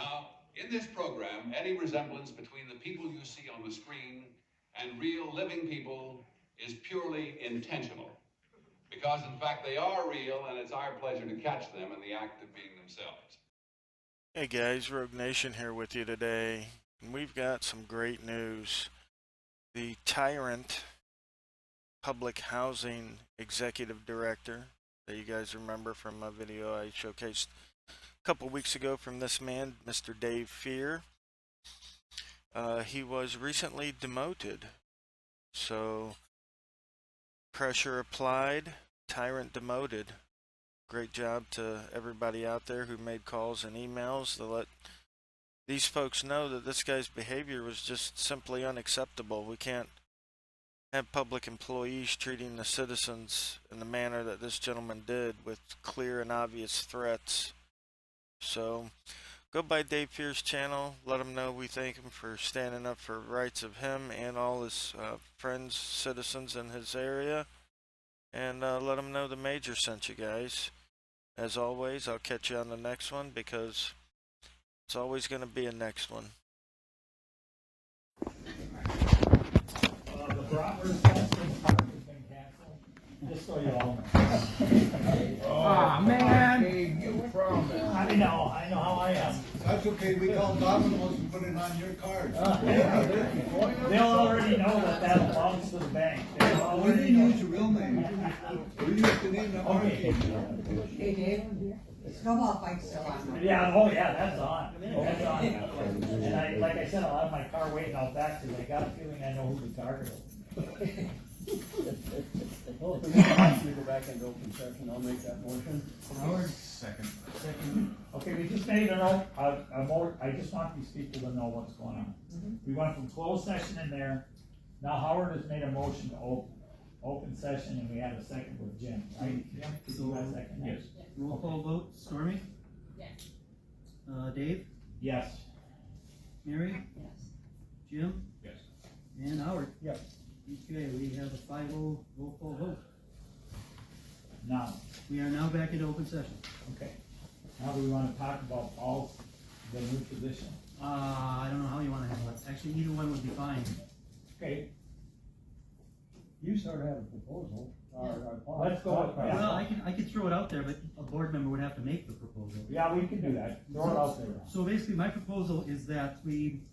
Now, in this program, any resemblance between the people you see on the screen and real living people is purely intentional. Because, in fact, they are real, and it's our pleasure to catch them in the act of being themselves. Hey guys, Rogue Nation here with you today. And we've got some great news. The TYRANT Public Housing Executive Director, that you guys remember from a video I showcased a couple weeks ago from this man, Mr. Dave Fear. He was recently demoted. So, pressure applied, TYRANT demoted. Great job to everybody out there who made calls and emails to let these folks know that this guy's behavior was just simply unacceptable. We can't have public employees treating the citizens in the manner that this gentleman did, with clear and obvious threats. So go by Dave Fear's channel, let him know we thank him for standing up for rights of him and all his friends, citizens in his area, and let him know the Major sent you guys. As always, I'll catch you on the next one, because it's always going to be a next one. The Bratwurst Festival park has been canceled, just so you all know. Oh, man! You promised. I know how I am. That's okay, we call Domino's and put it on your card. They'll already know that belongs to the bank. They'll We already didn't know. use your real name. We used the name that market. Hey, Dave, snowball fight's still on. Yeah, oh yeah, that's on. That's on. And like I said, I'll have my car waiting out back, because I got a feeling I know who the target is. Well, if we want to go back into open session, I'll make that motion. Howard, second. Okay, we just made I just want these people to know what's going on. We went from closed session in there. Now Howard has made a motion to open session, and we had a second with Jim, right? Yeah. So you got a second? Yes. Roll call vote, Stormy? Yes. Dave? Yes. Mary? Yes. Jim? Yes. And Howard? Yep. Okay, we have a 5-0 roll call vote. Now, We are now back into open session. okay. Now we want to talk about all the new position. I don't know how you want to handle it. Actually, either one would be fine. Okay, You sort of have a proposal, let's go with that. Well, I could throw it out there, but a board member would have to make the proposal. Yeah, we can do that. Throw it out there. So basically, my proposal is that we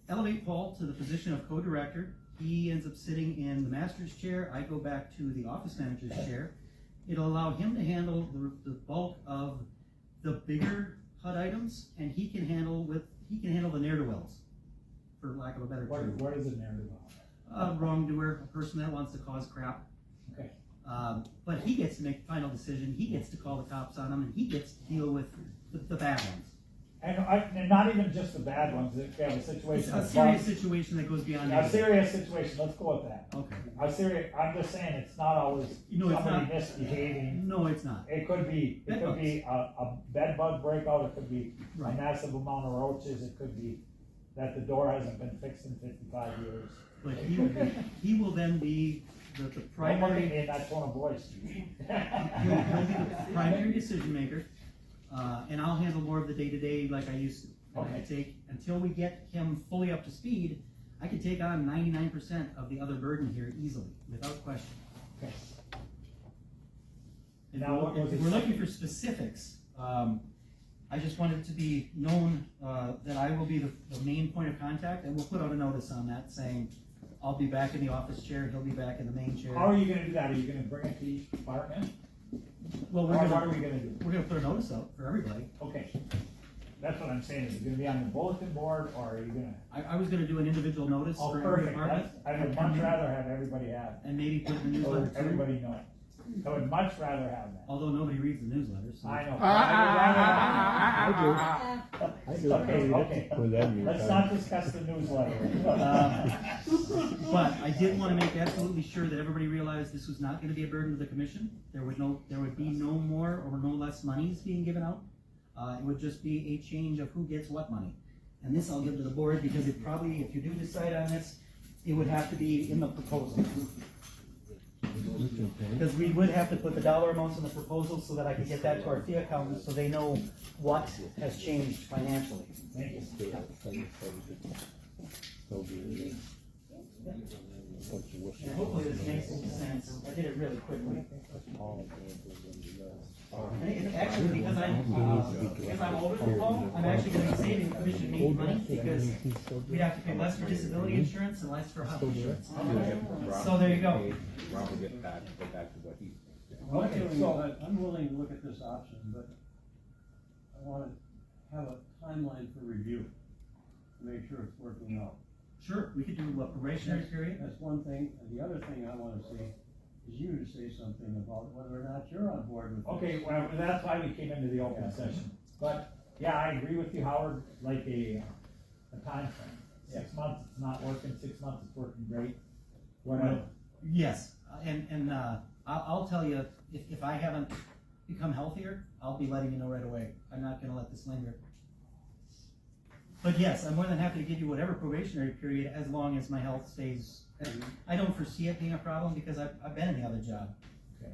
elevate Paul to the position of co-director. He ends up sitting in the master's chair. I go back to the office manager's chair. It'll allow him to handle the bulk of the bigger HUD items, and he can handle the ne'er-do-wells, for lack of a better term. What is it narrative about? A wrongdoer, a person that wants to cause crap. Okay. But he gets to make the final decision. He gets to call the cops on them, and he gets to deal with the bad ones. And not even just the bad ones, if you have a It's situation. a serious situation that goes beyond. A serious situation, let's go with that. Okay. I'm just saying, it's not always No, it's somebody not. misbehaving. No, it's not. It could be a bed bug breakout, it could be a Right. massive amount of roaches, it could be that the door hasn't been fixed in 55 years. But he will then be the Don't look at primary. me in that tone of voice. He'll be the primary decision maker, and I'll handle more of the day-to-day like I used to. And I take, until we get him fully up to speed, I can take on 99% of the other burden here easily, without question. Okay. If Now, what was if it we're second? looking for specifics, I just wanted it to be known that I will be the main point of contact, and we'll put out a notice on that saying, I'll be back in the office chair, he'll be back in the main chair. How are you gonna do that? Are you gonna bring it to each department? Well, Or what are we gonna do? we're gonna put a notice out for everybody. Okay, that's what I'm saying, is it gonna be on the bulletin board, or are you gonna? I was gonna do an individual notice Oh, for every perfect, department. I would much rather have everybody have, And maybe put in the so newsletter too, everybody know it. I would much rather have that. although nobody reads the newsletter, so. I know. I do. Okay. With them, Let's not discuss the newsletter. But I did wanna make absolutely sure that everybody realized this was not gonna be a burden to the commission. There would be no more or no less monies being given out. It would just be a change of who gets what money. And this I'll give to the board, because it probably, if you do decide on this, it would have to be in the proposal. Because we would have to put the dollar amounts in the proposal so that I could get that to our fee accountant, so they know what has changed financially. Thank you. And hopefully this makes some sense. I did it really quickly. And it's actually, because I'm older than Paul, I'm actually gonna be saving the commission me money, because we have to pay less for disability insurance and less for health insurance. So there you go. Rob will go back to what he. Okay, so I'm willing to look at this option, but I wanna have a timeline for review, to make sure it's working out. Sure, we could do a probationary period. That's one thing, and the other thing I wanna see is you to say something about whether or not you're on board with this. Okay, well, that's why we came into the open session. But, yeah, I agree with you, Howard, like a time frame. 6 months, it's not working, 6 months, it's working great. Whatever. Yes, and I'll tell you, if I haven't become healthier, I'll be letting you know right away. I'm not gonna let this linger. But yes, I'm more than happy to give you whatever probationary period as long as my health stays. I don't foresee it being a problem because I've been in the other job. Okay.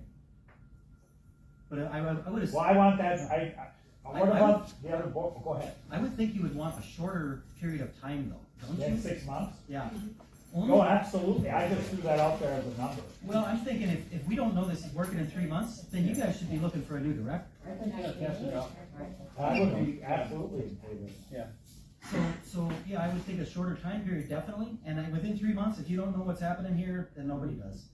But I would have. Well, I want that, what about the other board, go ahead. I would think you would want a shorter period of time though, don't Then you? 6 months? Yeah. No, absolutely, I just threw that out there as a number. Well, I'm thinking if we don't know this is working in 3 months, then you guys should be looking for a new director. Test it out. I would be absolutely in favor. Yeah. So yeah, I would think a shorter time period, definitely, and within 3 months, if you don't know what's happening here, then nobody does.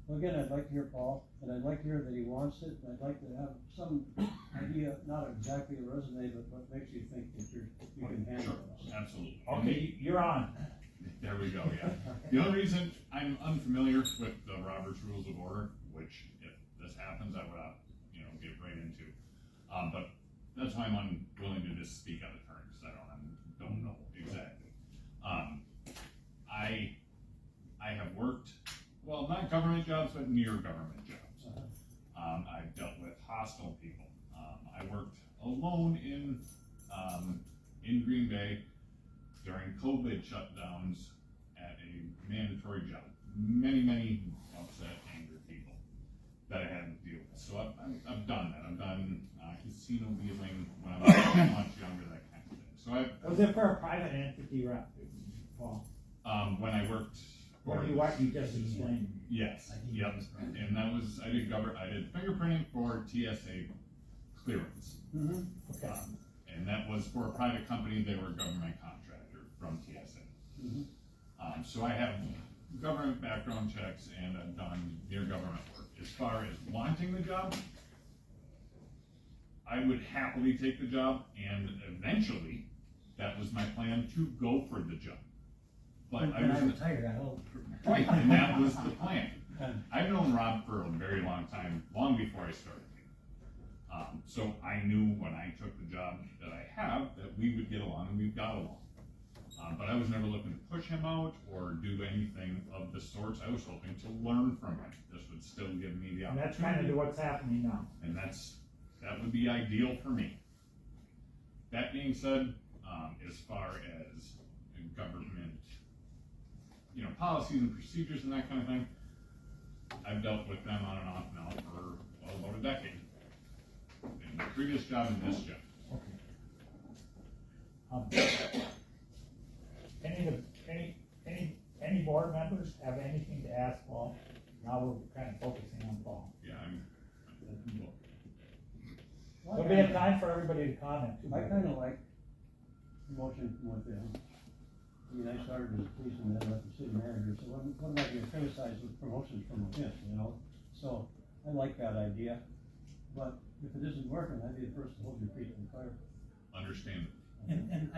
Well, again, I'd like to hear Paul, and I'd like to hear that he wants it, and I'd like to have some idea, not exactly a resume, but what makes you think that you can handle it. Absolutely. Okay, you're on. There we go, yeah. The only reason I'm unfamiliar with the Robert's Rules of Order, which if this happens, I would, get right into. But that's why I'm unwilling to just speak out of turn, because I don't know exactly. I have worked, well, not government jobs, but near government jobs. I've dealt with hostile people. I worked alone in Green Bay during COVID shutdowns at a mandatory job. Many upset, angry people that I had to deal with. So I've done that. I've done casino dealing when I was much younger, that kind of thing. So Was it for a private entity, Paul? when I worked for What you just explained. yes, yep, and that was I did fingerprinting for TSA clearance. Mm-hmm. Okay. And that was for a private company. They were a government contractor from TSA. Mm-hmm. So I have government background checks and I've done near government work. As far as wanting the job, I would happily take the job, and eventually that was my plan to go for the job. But When I retired, I hope. right, and that was the plan. I've known Rob for a very long time, long before I started. So I knew when I took the job that I have that we would get along, and we've got along. But I was never looking to push him out or do anything of the sorts. I was hoping to learn from him. This would still give me the And opportunity. that's kind of what's happening now. And that would be ideal for me. That being said, as far as government, policies and procedures and that kind of thing, I've dealt with them on and off now for about a decade. In my previous job and this job. Okay. Any board members have anything to ask Paul? Now we're kind of focusing on Paul. Yeah, There'll be a time for everybody to comment. I kinda like promotion from within. I mean, I started as a policeman, then went to city manager, so what am I gonna criticize with promotions from within, So, I like that idea, but if it isn't working, I'd be the first to hold your feet to the fire. understand. And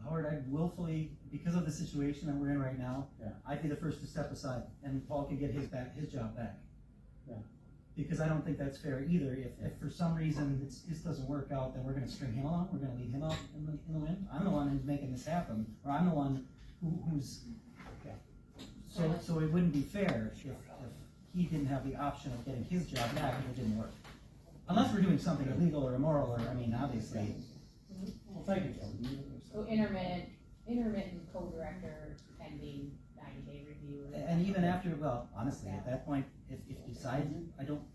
Howard, I willfully, because of the situation that we're in right now, Yeah. I'd be the first to step aside, and Paul can get his job back. Yeah. Because I don't think that's fair either. If for some reason this doesn't work out, then we're gonna string him along, we're gonna leave him out in the wind. I'm the one who's making this happen, or I'm the one who's, so it wouldn't be fair if he didn't have the option of getting his job back if it didn't work. Unless we're doing something illegal or immoral, or, obviously. Well, thank you, Kevin. So intermittent co-director pending 90-day review. And even after, well, honestly, at that point, if you decide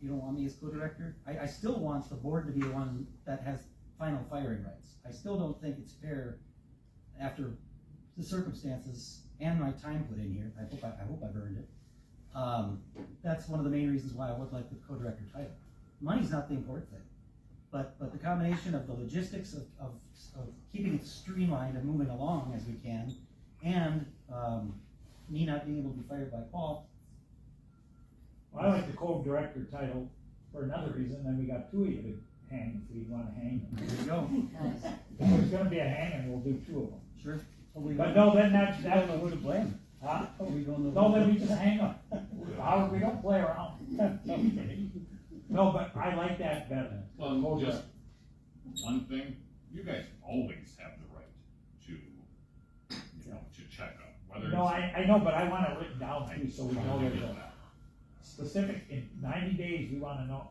you don't want me as co-director, I still want the board to be the one that has final firing rights. I still don't think it's fair after the circumstances and my time put in here. I hope I've earned it. That's one of the main reasons why I would like the co-director title. Money's not the important thing, but the combination of the logistics of keeping it streamlined and moving along as we can, and me not being able to be fired by Paul. Well, I like the co-director title for another reason, then we got two of you to hang, if you wanna hang. There you go. If there's gonna be a hanging, we'll do two of them. Sure. But no, then that's, I don't know who to blame. huh? We don't know. No, then we just hang them. Howard, we don't play around. No, but I like that better. Well, Co-director. just one thing, you guys always have the right to, you know, to check up, whether No, it's. I know, but I want it written down too, so we know Totally there's get a that. specific, in 90 days, we wanna know,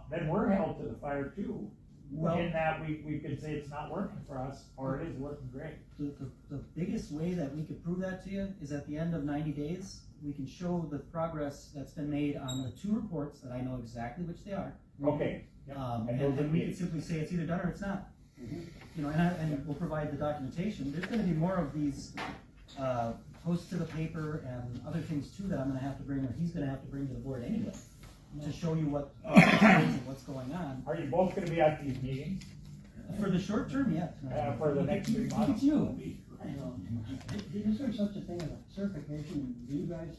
then we're held to the fire too. Well, In that we could say it's not working for us, or it is working great. the biggest way that we could prove that to you is at the end of 90 days, we can show the progress that's been made on the two reports that I know exactly which they are. Okay. Yep. And And those would we be- can simply say it's either done or it's not. Mhm. You know, and we'll provide the documentation. There's gonna be more of these, posts to the paper and other things too that I'm gonna have to bring, or he's gonna have to bring to the board anyway, to show you what's going on. Are you both gonna be at these meetings? For the short term, yes. For the next 3 Look months? at you. Is there such a thing as a certification? Do you guys,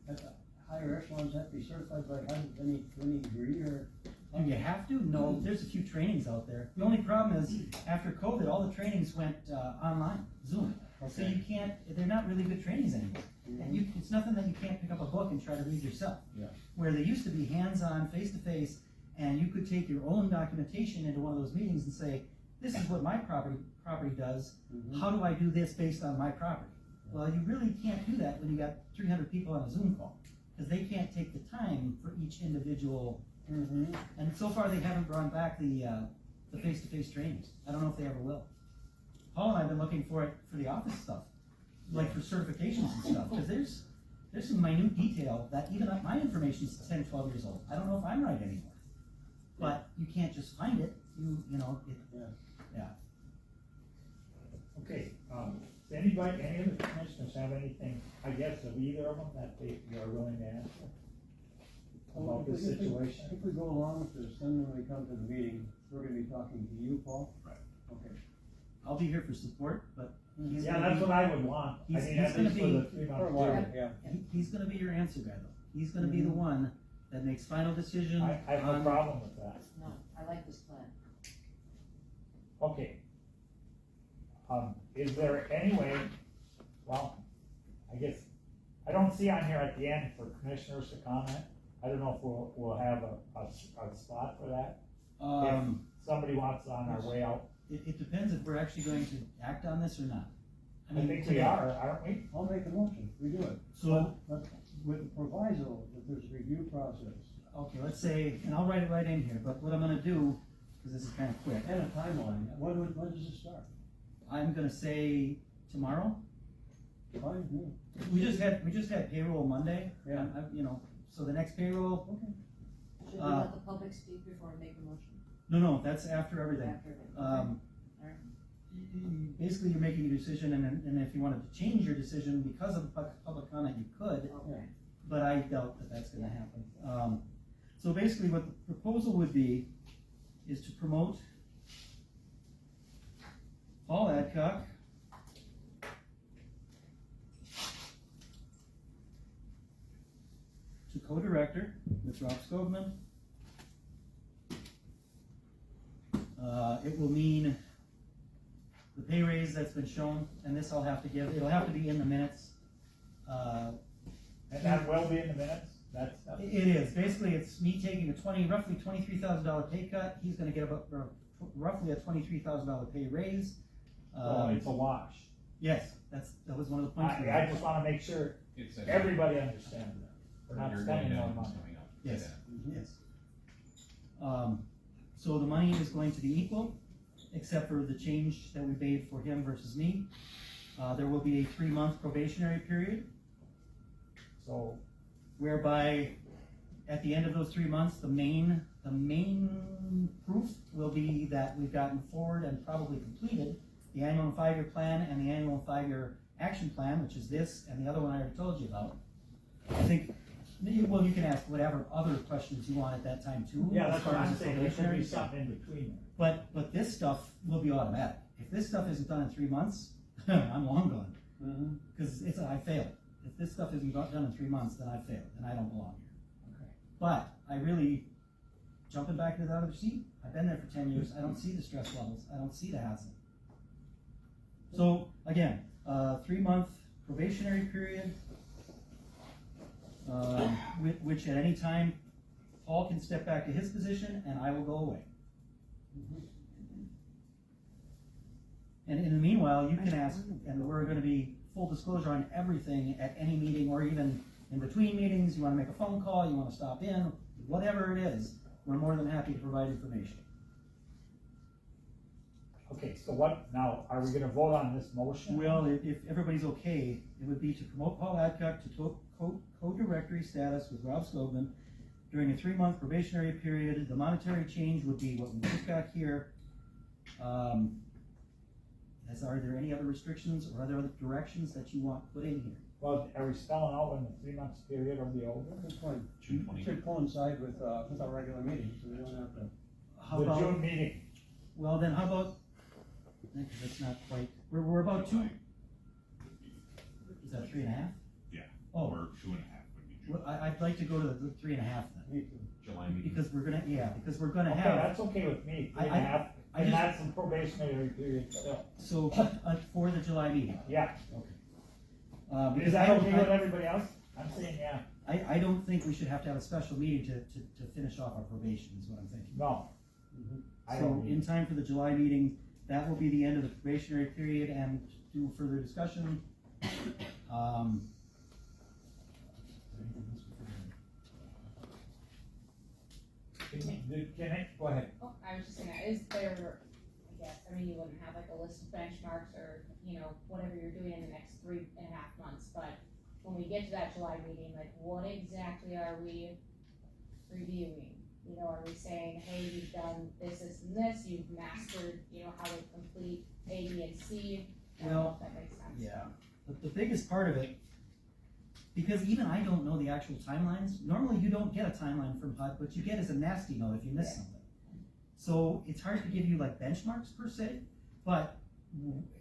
at the higher echelons, have to be certified by any degree or? Do you have to? No, there's a few trainings out there. The only problem is, after COVID, all the trainings went, online, Zoom. So you can't, they're not really good trainings anymore. And it's nothing that you can't pick up a book and try to read yourself. Yeah. Where they used to be hands-on, face-to-face, and you could take your own documentation into one of those meetings and say, this is what my property does, how do I do this based on my property? Well, you really can't do that when you got 300 people on a Zoom call, because they can't take the time for each individual. And so far, they haven't brought back the face-to-face trainings. I don't know if they ever will. Paul and I have been looking for it for the office stuff, like for certifications and stuff, because there's some minute detail that even my information is 10, 12 years old. I don't know if I'm right anymore. But you can't just find it, you know, yeah. Okay, does anybody, any of the commissioners have anything, I guess, of either of them that they are willing to answer? About this situation? If we go along with this, then when we come to the meeting, we're gonna be talking to you, Paul? Right. Okay. I'll be here for support, but he's Yeah, gonna that's be, what I would want. I he's- mean, he's at gonna least for be- the 3 month For a while, period. yeah. he's gonna be your answer guy though. He's gonna be the one that makes final decision. I have no on- problem with that. No, I like this plan. Okay. Is there any way, well, I guess, I don't see on here at the end for commissioners to comment. I don't know if we'll have a spot for that. If somebody wants on our way out, It depends if we're actually going to act on this or not. I think we today. are, aren't we? I'll make a motion, we do it. So, But with the proviso that there's a review process okay, let's say, and I'll write it right in here, but what I'm gonna do, because this is kind of quick, and a timeline. When does it start? I'm gonna say tomorrow. Fine, yeah. We just had payroll Monday. Yeah. You know, so the next payroll, Okay. Should we let the public speak before we make a motion? no, that's after everything. After it? Basically, you're making a decision, and if you wanted to change your decision because of public comment, you could, Okay. but I doubt that that's gonna happen. So basically, what the proposal would be is to promote Paul Adcock to co-director with Rob Skovman. It will mean the pay raise that's been shown, and this I'll have to give, it'll have to be in the minutes. And that will be in the minutes, that's, It is, basically, it's me taking a roughly $23,000 pay cut, he's gonna get about roughly a $23,000 pay raise. so it's a wash. Yes, that was one of the points. we I had. just wanna make sure It's everybody understands that. We're not You're spending going more down, money. it's coming up. Yes, Yeah. yes. So the money is going to be equal, except for the change that we made for him versus me. There will be a 3-month probationary period, So, whereby at the end of those 3 months, the main proof will be that we've gotten forward and probably completed the annual and 5-year plan and the annual and 5-year action plan, which is this, and the other one I already told you about. I think, well, you can ask whatever other questions you want at that time too. Yeah, as that's far what as I'm the saying, there should probationary be stuff. something in between there. But this stuff will be automatic. If this stuff isn't done in 3 months, I'm long gone. Because I failed. If this stuff isn't done in 3 months, then I failed, and I don't belong here. Okay. But I really, jumping back into the other seat, I've been there for 10 years, I don't see the stress levels, I don't see the hassle. So, again, 3-month probationary period, which at any time, Paul can step back to his position and I will go away. And in the meanwhile, you can ask, and we're gonna be full disclosure on everything at any meeting, or even in between meetings, you wanna make a phone call, you wanna stop in, whatever it is, we're more than happy to provide information. Okay, so what, now, are we gonna vote on this motion? Well, if everybody's okay, it would be to promote Paul Adcock to co-directory status with Rob Skogman during a 3-month probationary period. The monetary change would be what we just got here. Are there any other restrictions or other directions that you want put in here? Well, are we spelling out when the 3 months period will be over? Good point. June 20. Should coincide with our regular meetings, so we don't have to. How The about, June meeting, well then, how about, that's not quite, we're about 2, is that 3.5? Yeah, Oh, or 2.5 would be June. well, I'd like to go to the 3.5 then, Me too. July meeting. because we're gonna okay, have, that's okay with me, I- 3.5, I and just- that's some probationary period still, so, for the July meeting. yeah. Because Is that okay with everybody else? I'm saying, yeah, I don't think we should have to have a special meeting to finish off our probation, is what I'm thinking. no. I So, don't in time for the July meeting, that will be the end of the probationary period and do further discussion. Can I, go ahead. Oh, I was just saying, is there, I guess, I mean, you wouldn't have like a list of benchmarks or, you know, whatever you're doing in the next 3.5 months, but when we get to that July meeting, like, what exactly are we reviewing? You know, are we saying, hey, you've done this, this, and this, you've mastered, you know, how to complete A, B, and C? I don't know if that makes sense. Yeah, but the biggest part of it, because even I don't know the actual timelines, normally you don't get a timeline from HUD, what you get is a nasty note if you miss something. So it's hard to give you like benchmarks per se, but,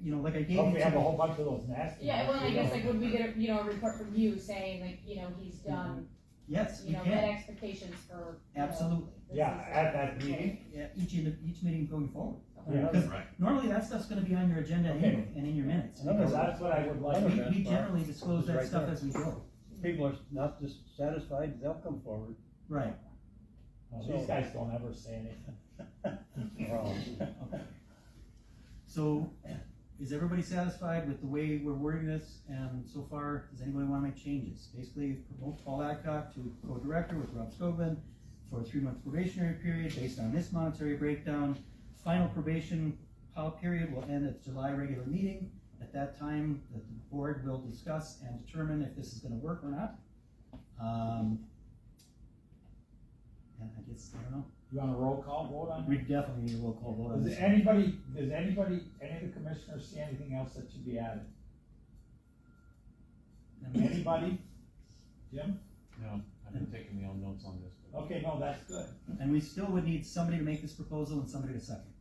you know, like I gave Hope you. we have a whole bunch of those nasty. Yeah, well, ones, I you guess, know. like, would we get a, you know, a report from you saying, like, you know, he's done, Yes, you you know, met can, expectations for, you know, absolutely. this Yeah, is- at that meeting, Yeah, each meeting going forward. yeah, Because Right. normally that stuff's gonna be on your agenda Okay. anyway, and in your minutes. Another because Because that's what I would like. Another we benchmark generally disclose is that right stuff there. as we go. People are not dissatisfied, they'll come forward. Right. Well, these guys don't ever say anything. Well, So, is everybody satisfied with the way we're wording this? And so far, does anybody wanna make changes? Basically, promote Paul Adcock to co-director with Rob Skogman for a 3-month probationary period based on this monetary breakdown. Final probation period will end at the July regular meeting. At that time, the board will discuss and determine if this is gonna work or not. And I guess, I don't know, You want a roll call vote on we it? definitely need a roll call vote on Does this. any of the commissioners see anything else that should be added? Anybody? Jim? No, I've been taking my own notes on this. but- Okay, no, that's good. And we still would need somebody to make this proposal and somebody to second.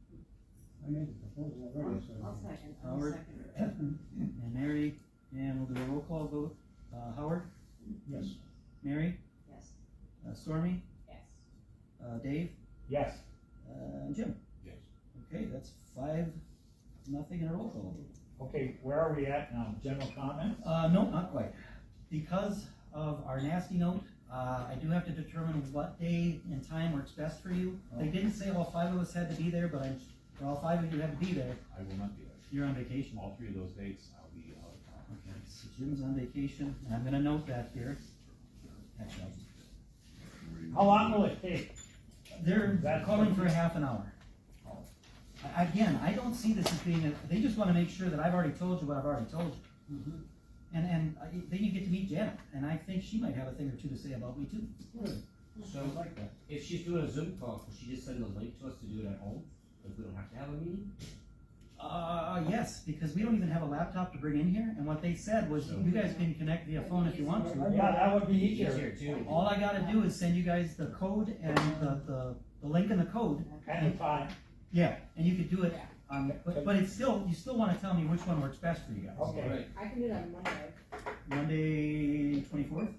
I made the proposal already, so. I'll second, Howard? And Mary, and we'll do a roll call vote. Howard, Yes. Mary, yes. Stormy, Yes. Dave, Yes, and Jim. Yes. Okay, that's 5-0 in a roll call vote. okay, where are we at now? General comments? No, not quite. Because of our nasty note, I do have to determine what day and time works best for you. They didn't say all 5 of us had to be there, but all 5 of you had to be there. I will not be there. You're on vacation. All 3 of those dates, I'll be out of town. Okay, so Jim's on vacation, and I'm gonna note that here. Actually, How long will it take? they're That's- calling for a half an hour. Again, I don't see this as being they just wanna make sure that I've already told you what I've already told you. And then you get to meet Janet, and I think she might have a thing or two to say about me too. Good. So, I like that. if she's doing a Zoom call, could she just send the link to us to do it at home? Like, we don't have to have a meeting? Yes, because we don't even have a laptop to bring in here, and what they said was, you guys can connect via phone if you want to. Yeah, that would be easier. Easier too. All I gotta do is send you guys the code and the link and the code. Anytime. Yeah, and you could do it, but it's still, you still wanna tell me which one works best for you guys. Okay. Right. I can do that on Monday. Monday 24th?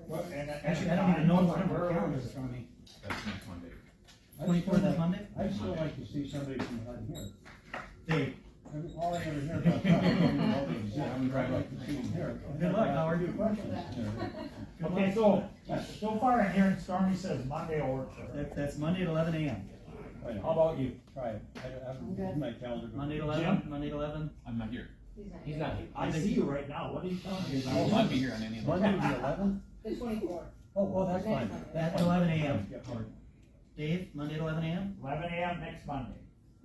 Well, and- Actually, I don't even know what number calendar is in front of me. That's next Monday. 24th is Monday? I'd still like to see somebody from here. Dave, All I ever hear about Tom, I don't know if they exist. I'd like to see him here. Good luck, Howard. Good questions. Okay, so far in here, Stormy says Monday will work for her. that's Monday at 11 a.m. How about you? Try it. I'm good. My calendar. Monday at 11, Monday at 11. I'm not here. He's not here. I see you right now, what are you telling me? I will not be here on any of those. Monday the 11th? The 24th. Oh, well, that's fine. That's 11 a.m. Yeah. Howard. Dave, Monday at 11 a.m. 11 a.m. next Monday.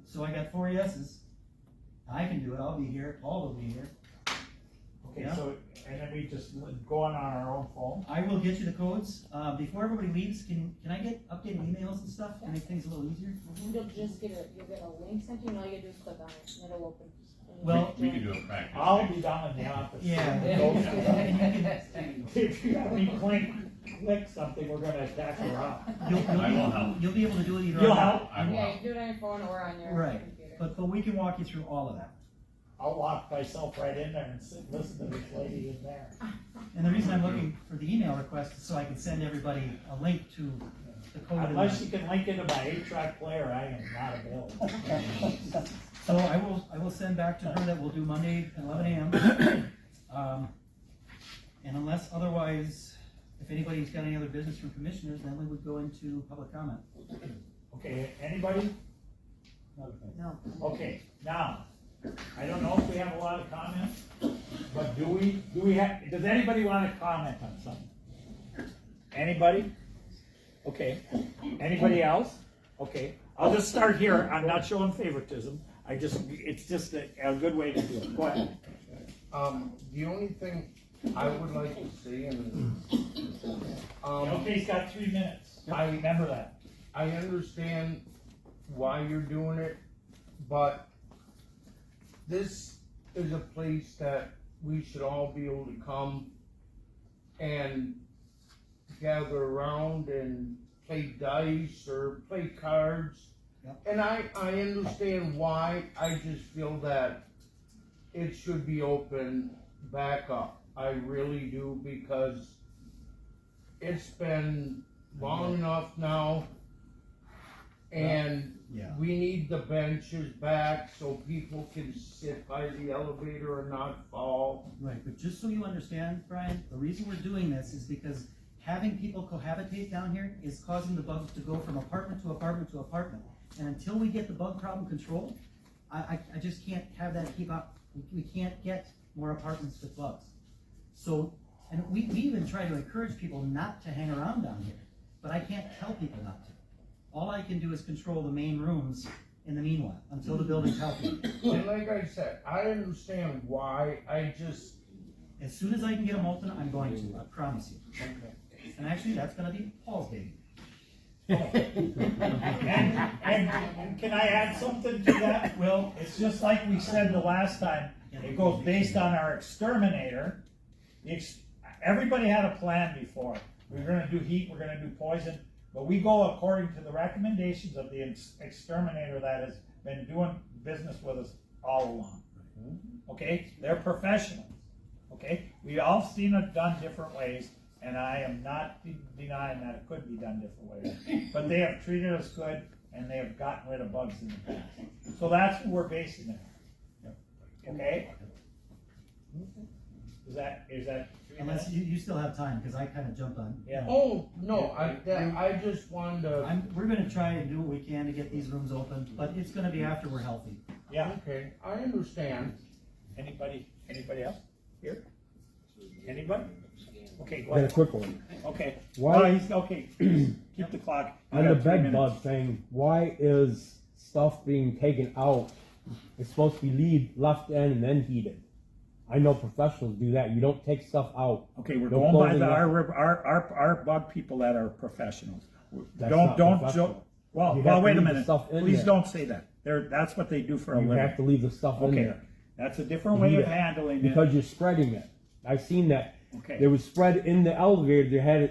So I got 4 yeses. I can do it, I'll be here, Paul will be here. Okay, Yeah. so, and then we just go on our own phone. I will get you the codes. Before everybody leaves, can I get updated emails and stuff to make things a little easier? You'll just get you'll get a link sent to you, and all you gotta do is click on it, and it'll open. Well, We can do a practice. I'll be down in the office. Yeah. If you have me click something, we're gonna attack her out. I will help. You'll be able to do it either. You'll on- help? I will Yeah, you help. can do it on your phone or on your Right. computer. But we can walk you through all of that. I'll lock myself right in there and sit, listen to this lady in there. And the reason I'm looking for the email request is so I can send everybody a link to the code. and Unless the- you can link into my 8-track player, I am not available. So I will send back to her that we'll do Monday at 11 a.m. And unless otherwise, if anybody's got any other business from commissioners, then we would go into public comment. Okay, anybody? No. Okay, now, I don't know if we have a lot of comments, but do we have, does anybody want to comment on something? Anybody? Okay, anybody else? Okay, I'll just start here, I'm not showing favoritism, it's just a good way to do it, go ahead. The only thing I would like to say, and, Okay, he's got 3 minutes, I remember that. I understand why you're doing it, but this is a place that we should all be able to come and gather around and play dice or play cards. Yep. And I understand why, I just feel that it should be open back up. I really do, because it's been long enough now. And Yeah. we need the benches back so people can sit by the elevator and not fall. Right, but just so you understand, Brian, the reason we're doing this is because having people cohabitate down here is causing the bugs to go from apartment to apartment to apartment. And until we get the bug problem controlled, I just can't have that keep up. We can't get more apartments with bugs. So, and we even try to encourage people not to hang around down here, but I can't tell people not to. All I can do is control the main rooms in the meanwhile, until the building's healthy. And like I said, I understand why, I just, As soon as I can get them open, I'm going to, I promise you. And actually, that's gonna be Paul's baby. And can I add something to that? Well, it's just like we said the last time, it goes based on our exterminator. Everybody had a plan before. We were gonna do heat, we're gonna do poison, but we go according to the recommendations of the exterminator that has been doing business with us all along. Okay, they're professionals, okay? We all seen it done different ways, and I am not denying that it could be done different ways. But they have treated us good, and they have gotten rid of bugs in the past. So that's what we're basing it on. Okay? Is that 3 minutes? Unless you still have time, because I kinda jumped on. Yeah. oh, no, I just wanted to, We're gonna try and do what we can to get these rooms open, but it's gonna be after we're healthy. Yeah. okay, I understand. Anybody else here? Anybody? Okay, go Got a ahead. quick one. Okay. Why- Okay, keep the clock. You On got the 3 bed minutes. bug thing, why is stuff being taken out? It's supposed to be left in and then heated. I know professionals do that. You don't take stuff out. Okay, we're No going by closing the, up. our bug people that are professionals. That's Don't, not don't, professional. well, You have well, to wait a leave the minute, stuff in please there. don't say that. That's what they do for a You living. have to leave the stuff in Okay, there. that's a different You way need of it. handling it. Because you're spreading it. I've seen that. Okay. There was spread in the elevator. They had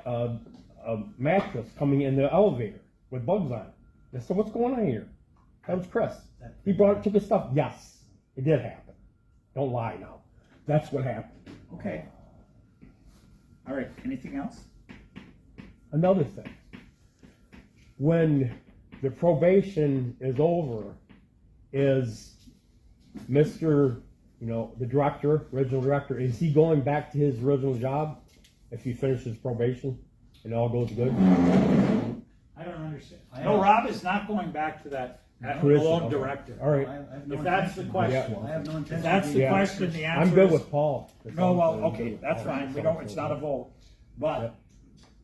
a mattress coming in the elevator with bugs on it. I said, "What's going on here?" That was Chris. He took his stuff. Yes, it did happen. Don't lie now. That's what happened. Okay. All right, anything else? Another thing, when the probation is over, is Mr. The director, original director, is he going back to his original job if he finishes probation and all goes good? I don't understand. No, Rob is not going back to that Chris, alone okay. director. All right. I have no If that's the intention- question. I have no intention. If that's of the being- question, the answer I'm good is- with Paul. That's No, all I'm well, saying. I'm okay, good with that's Paul. fine, we don't, it's not a vote, but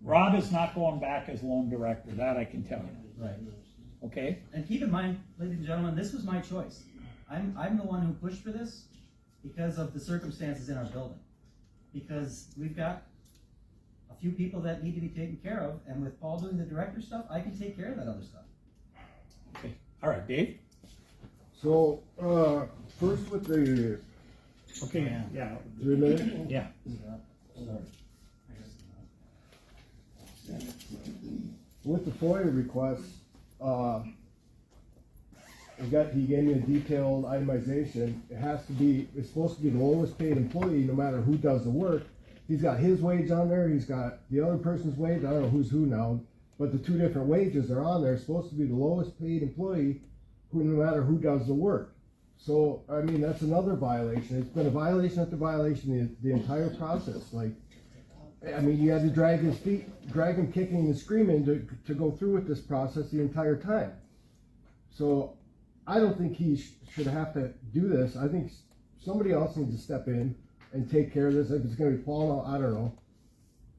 Rob is not going back as loan director, that I can tell you, Right. okay? And keep in mind, ladies and gentlemen, this was my choice. I'm the one who pushed for this because of the circumstances in our building. Because we've got a few people that need to be taken care of, and with Paul doing the director stuff, I can take care of that other stuff. Okay, all right, Dave? So, first with the Okay, yeah, 3 minutes. yeah. With the FOIA request, he gave me a detailed itemization. It's supposed to be the lowest paid employee, no matter who does the work. He's got his wage on there, he's got the other person's wage, I don't know who's who now, but the two different wages are on there. It's supposed to be the lowest paid employee, no matter who does the work. So, I mean, that's another violation. It's been a violation after violation the entire process. Like, I mean, you had to drag him kicking and screaming to go through with this process the entire time. So, I don't think he should have to do this. I think somebody else needs to step in and take care of this. If it's going to be Paul, I don't know.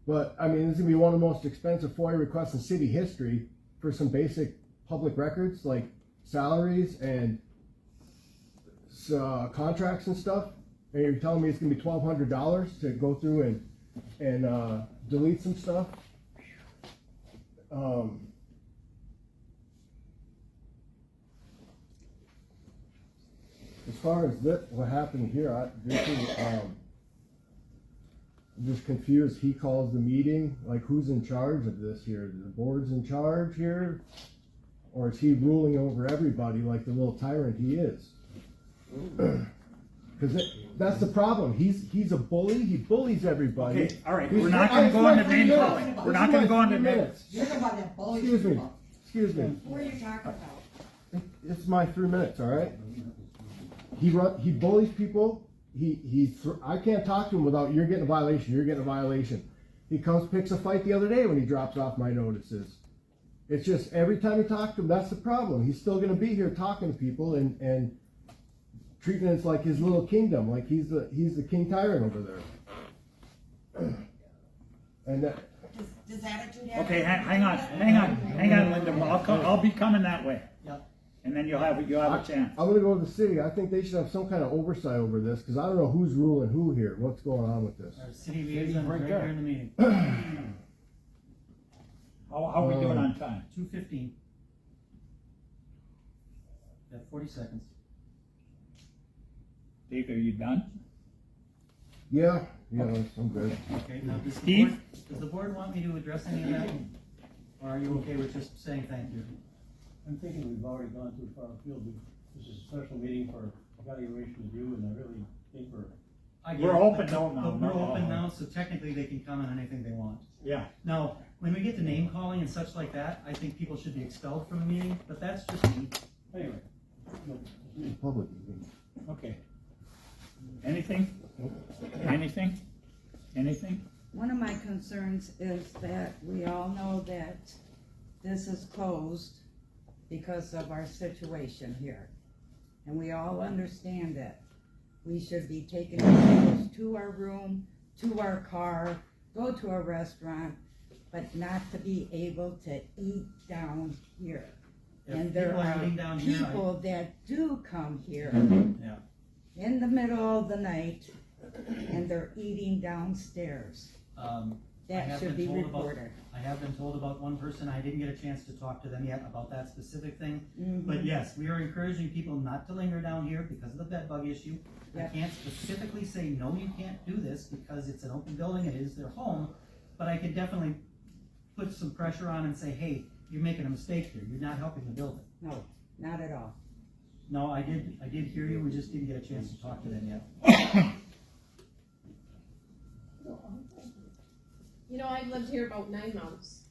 But, I mean, this is going to be one of the most expensive FOIA requests in city history for some basic public records like salaries and contracts and stuff. And you're telling me it's going to be $1,200 to go through and delete some stuff. As far as what happened here, I'm just confused. He calls the meeting. Like, who's in charge of this here? The board's in charge here? Or is he ruling over everybody like the little tyrant he is? Because that's the problem. He's a bully. He bullies everybody. Okay, all right, we're not gonna go into name calling. We're not gonna go into name. You're the one that bullies Excuse me. people. Excuse me. Who are you talking about? It's my 3 minutes, all right? He bullies people. I can't talk to him without you're getting a violation. You're getting a violation. He picks a fight the other day when he drops off my notices. It's just every time you talk to him, that's the problem. He's still going to be here talking to people and treating it like his little kingdom, like he's the king tyrant over there. And Does attitude have? Okay, hang on, Linda, I'll be coming that way. Yep. And then you'll have a chance. I'm gonna go to the city. I think they should have some kind of oversight over this, because I don't know who's ruling who here. What's going on with this? Our city liaison right here in the meeting. How are we doing on time? 2:15. Got 40 seconds. Dave, are you done? Yeah, I'm good. Okay, now does Steve? the board want me to address any of that? Or are you okay with just saying thank you? I'm thinking we've already gone too far afield. This is a special meeting for evaluation review, and I really think We're open now. But we're open now, so technically they can comment on anything they want. Yeah. Now, when we get to name calling and such like that, I think people should be expelled from a meeting, but that's just me. Anyway. It's a public meeting. Okay. Anything? Anything? Anything? One of my concerns is that we all know that this is closed because of our situation here. And we all understand that we should be taking ourselves to our room, to our car, go to a restaurant, but not to be able to eat down here. If And there people are are eating down here, people that do come here. Yeah. in the middle of the night and they're eating downstairs. I That have should been be told about- reported. I have been told about one person, I didn't get a chance to talk to them yet about that specific thing. Mhm. But yes, we are encouraging people not to linger down here because of the bed bug issue. I Yep. can't specifically say, no, you can't do this because it's an open building, it is their home. But I could definitely put some pressure on and say, hey, you're making a mistake here, you're not helping the building. No, not at all. No, I did hear you, we just didn't get a chance to talk to them yet. You know, I've lived here about 9 months.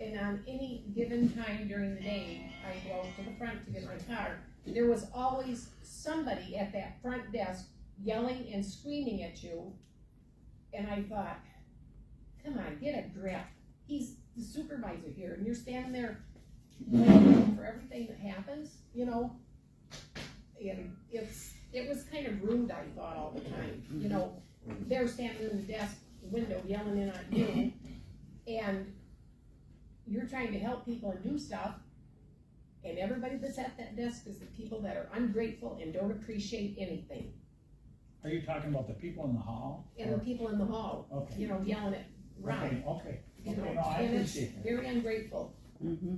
And on any given time during the day, I go to the front to get my car. There was always somebody at that front desk yelling and screaming at you. And I thought, come on, get a grip. He's the supervisor here and you're standing there waiting for everything that happens, you know? And it was kind of rude, I thought, all the time. You know, they're standing in the desk window yelling in on you, and you're trying to help people and do stuff, and everybody that's at that desk is the people that are ungrateful and don't appreciate anything. Are you talking about the people in the hall? And the people in the hall, Okay. you know, yelling at Ron, Okay, you know, okay, no, I and it's appreciate that. very ungrateful. Mm-hmm.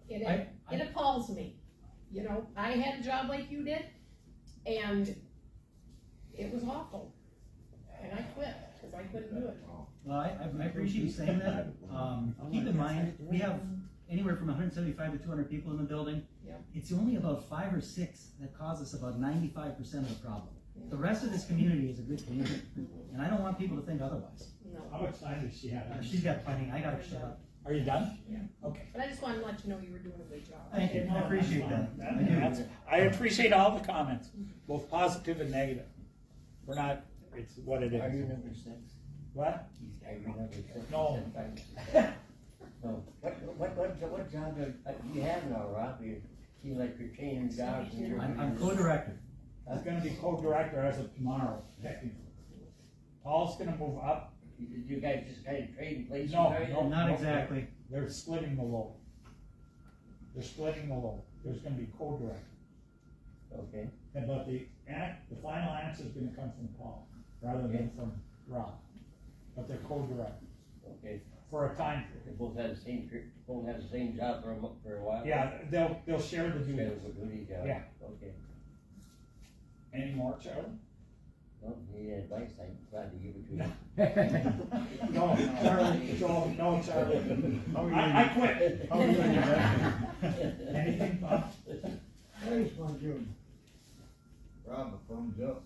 It appalls me, you know, I had a job like you did, and it was awful, and I quit, cause I couldn't do it. Well, I appreciate you saying that. Keep in mind, we have anywhere from 175 to 200 people in the building. Yeah. It's only about 5 or 6 that cause us about 95% of the problem. The rest of this community is a good community, and I don't want people to think otherwise. No, How much time does she have? She's got plenty, I gotta shut up. Are you done? Yeah. Okay. but I just wanted to let you know you were doing a good job. Thank you, I appreciate that. I do. I appreciate all the comments, both positive and negative. We're not, it's what it is. Are you number 6? What? Are you number 6? No. No. What job do you have now, Rob? You seem like you're changing jobs. And you're- I'm co-director. He's gonna be co-director as of tomorrow, technically. Paul's gonna move up. You guys just kind of trading places? No, are you? no. Not exactly. They're splitting the load. They're splitting the load. There's gonna be co-director. Okay. But the final answer is gonna come from Paul, rather than from Rob. But they're co-director Okay. for a time period. They both have the same job for a while? Yeah, they'll share the Share duties. the duties, yeah. Yeah. Okay. Any more, Charlie? Well, need advice, I'm glad to give it to you. No, Charlie, no, Charlie. I quit. How are you doing, Rebecca? Anything, Bob? I just want to give Rob a thumbs up.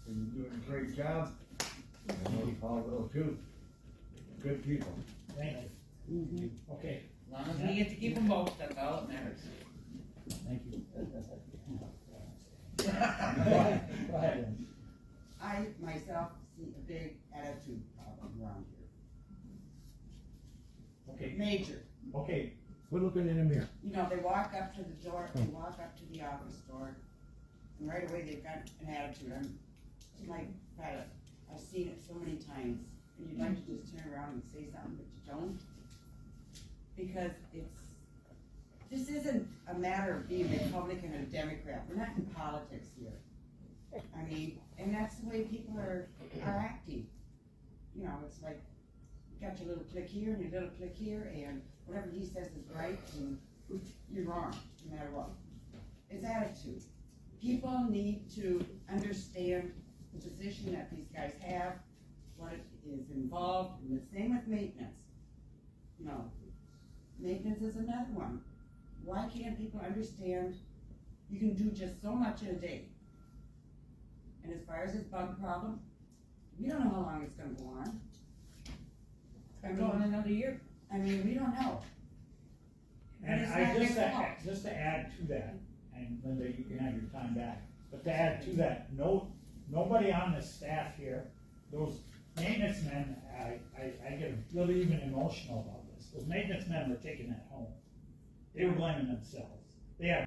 You're doing a great job. I know Paul will too. Good people. Thank you. Mm-hmm. Okay. As long as we get to keep them both, that's all that matters. Thank you. Go ahead. I myself see a big attitude problem around here. Okay. Major. Okay. We're looking in the mirror. You know, they walk up to the door, they walk up to the office door, and right away they've got an attitude. I'm like, I've seen it so many times, and you'd like to just turn around and say something, but you don't. Because this isn't a matter of being Republican or Democrat. We're not in politics here. I mean, and that's the way people are acting. You know, it's like, you got your little click here and your little click here, and whatever he says is right, and you're wrong, no matter what. It's attitude. People need to understand the position that these guys have, what it is involved, and the same with maintenance. You know, maintenance is another one. Why can't people understand you can do just so much in a day? And as far as this bug problem, we don't know how long it's gonna go on. It's gonna go on another year. I mean, we don't know. And it's I not their fault. just to add to that, and Linda, you can have your time back, but to add to that, nobody on the staff here, those maintenance men, I get a little even emotional about this. Those maintenance men were taking that home. They were blaming themselves. They had